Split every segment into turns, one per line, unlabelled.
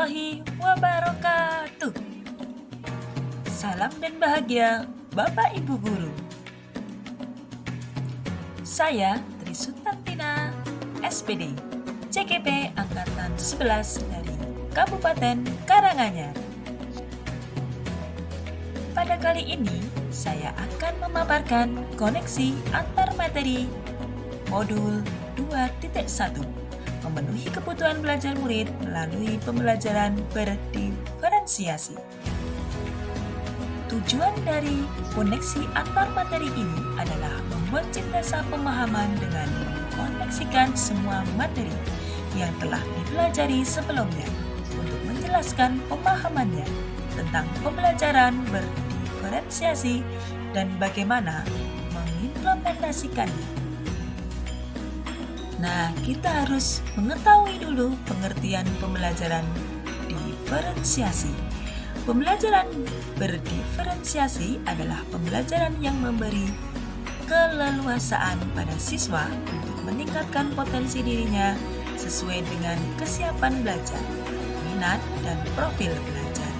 warahmatullahi wabarakatuh. Salam dan bahagia Bapak Ibu Guru. Saya Tri Sutantina, SPD, CGP Angkatan 11 dari Kabupaten Karanganyar. Pada kali ini, saya akan memaparkan koneksi antar materi modul 2.1, memenuhi kebutuhan belajar murid melalui pembelajaran berdiferensiasi. Tujuan dari koneksi antar materi ini adalah membuat sintesa pemahaman dengan mengkoneksikan semua materi yang telah dipelajari sebelumnya untuk menjelaskan pemahamannya tentang pembelajaran berdiferensiasi dan bagaimana mengimplementasikannya. Nah, kita harus mengetahui dulu pengertian pembelajaran diferensiasi. Pembelajaran berdiferensiasi adalah pembelajaran yang memberi keleluasaan pada siswa untuk meningkatkan potensi dirinya sesuai dengan kesiapan belajar, minat, dan profil belajar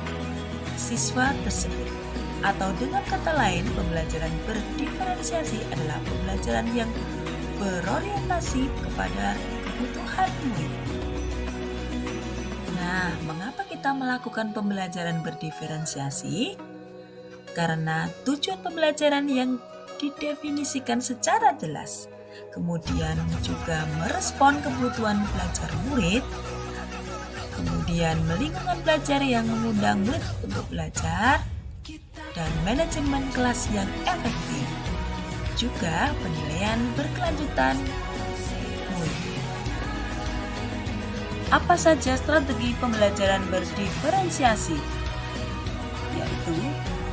siswa tersebut. Atau dengan kata lain, pembelajaran berdiferensiasi adalah pembelajaran yang berorientasi kepada kebutuhan murid. Nah, mengapa kita melakukan pembelajaran berdiferensiasi? Karena tujuan pembelajaran yang didefinisikan secara jelas, kemudian juga merespon kebutuhan belajar murid, kemudian lingkungan belajar yang mengundang murid untuk belajar, dan manajemen kelas yang efektif. Juga penilaian berkelanjutan murid. Apa saja strategi pembelajaran berdiferensiasi? Yaitu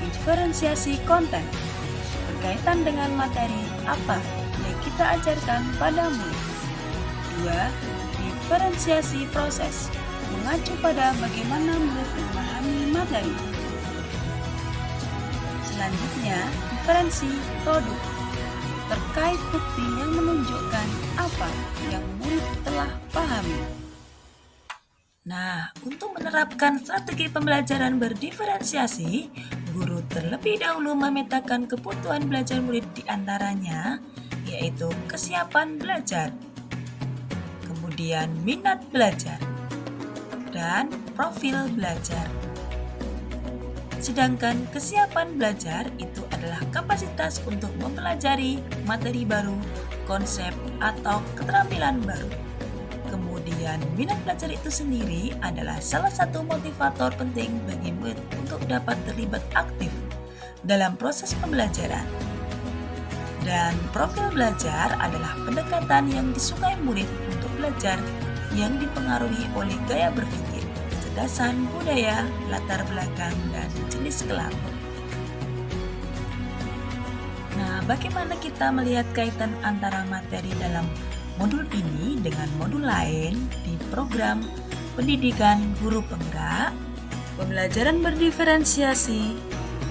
diferensiasi konten berkaitan dengan materi apa yang kita ajarkan pada murid. 2. Diferensiasi proses mengacu pada bagaimana murid memahami materi. Selanjutnya, diferensi produk terkait bukti yang menunjukkan apa yang murid telah pahami. Nah, untuk menerapkan strategi pembelajaran berdiferensiasi, guru terlebih dahulu memetakan kebutuhan belajar murid di antaranya, yaitu kesiapan belajar, kemudian minat belajar, dan profil belajar. Sedangkan kesiapan belajar itu adalah kapasitas untuk mempelajari materi baru, konsep, atau keterampilan baru. Kemudian minat belajar itu sendiri adalah salah satu motivator penting bagi murid untuk dapat terlibat aktif dalam proses pembelajaran. Dan profil belajar adalah pendekatan yang disukai murid untuk belajar yang dipengaruhi oleh gaya berpikir, kecerdasan, budaya, latar belakang, dan jenis kelamin. Nah, bagaimana kita melihat kaitan antara materi dalam modul ini dengan modul lain di program pendidikan guru penggerak? Pembelajaran berdiferensiasi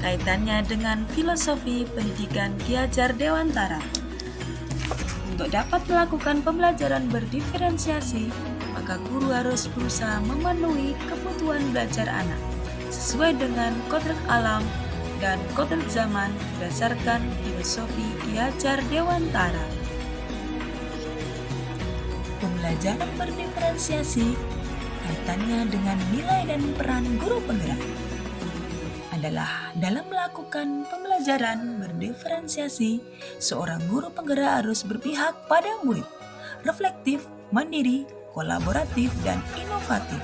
kaitannya dengan filosofi pendidikan Ki Hajar Dewantara. Untuk dapat melakukan pembelajaran berdiferensiasi, maka guru harus berusaha memenuhi kebutuhan belajar anak sesuai dengan kodrat alam dan kodrat zaman berdasarkan filosofi Ki Hajar Dewantara. Pembelajaran berdiferensiasi kaitannya dengan nilai dan peran guru penggerak adalah dalam melakukan pembelajaran berdiferensiasi, seorang guru penggerak harus berpihak pada murid, reflektif, mandiri, kolaboratif, dan inovatif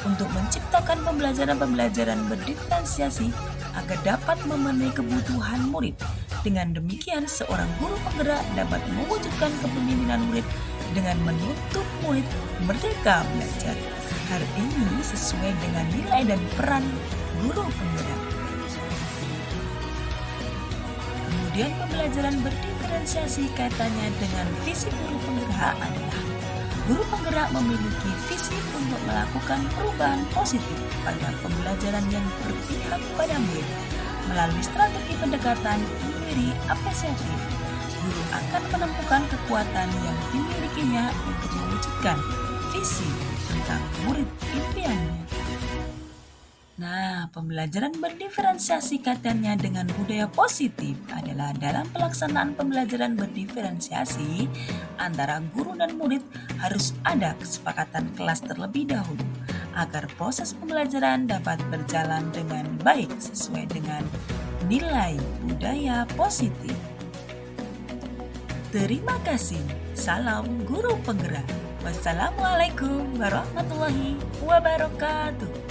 untuk menciptakan pembelajaran berdiferensiasi agar dapat memenuhi kebutuhan murid. Dengan demikian, seorang guru penggerak dapat mewujudkan kepemimpinan murid dengan menuntut murid merdeka belajar. Hal ini sesuai dengan nilai dan peran guru penggerak. Kemudian pembelajaran berdiferensiasi kaitannya dengan visi guru penggerak adalah guru penggerak memiliki visi untuk melakukan perubahan positif pada pembelajaran yang berpihak pada murid. Melalui strategi pendekatan memberi apresiatif, guru akan menemukan kekuatan yang dimilikinya untuk mewujudkan visi tentang murid impiannya. Nah, pembelajaran berdiferensiasi kaitannya dengan budaya positif adalah dalam pelaksanaan pembelajaran berdiferensiasi antara guru dan murid harus ada kesepakatan kelas terlebih dahulu agar proses pembelajaran dapat berjalan dengan baik sesuai dengan nilai budaya positif. Terima kasih. Salam guru penggerak. Wassalamualaikum warahmatullahi wabarakatuh.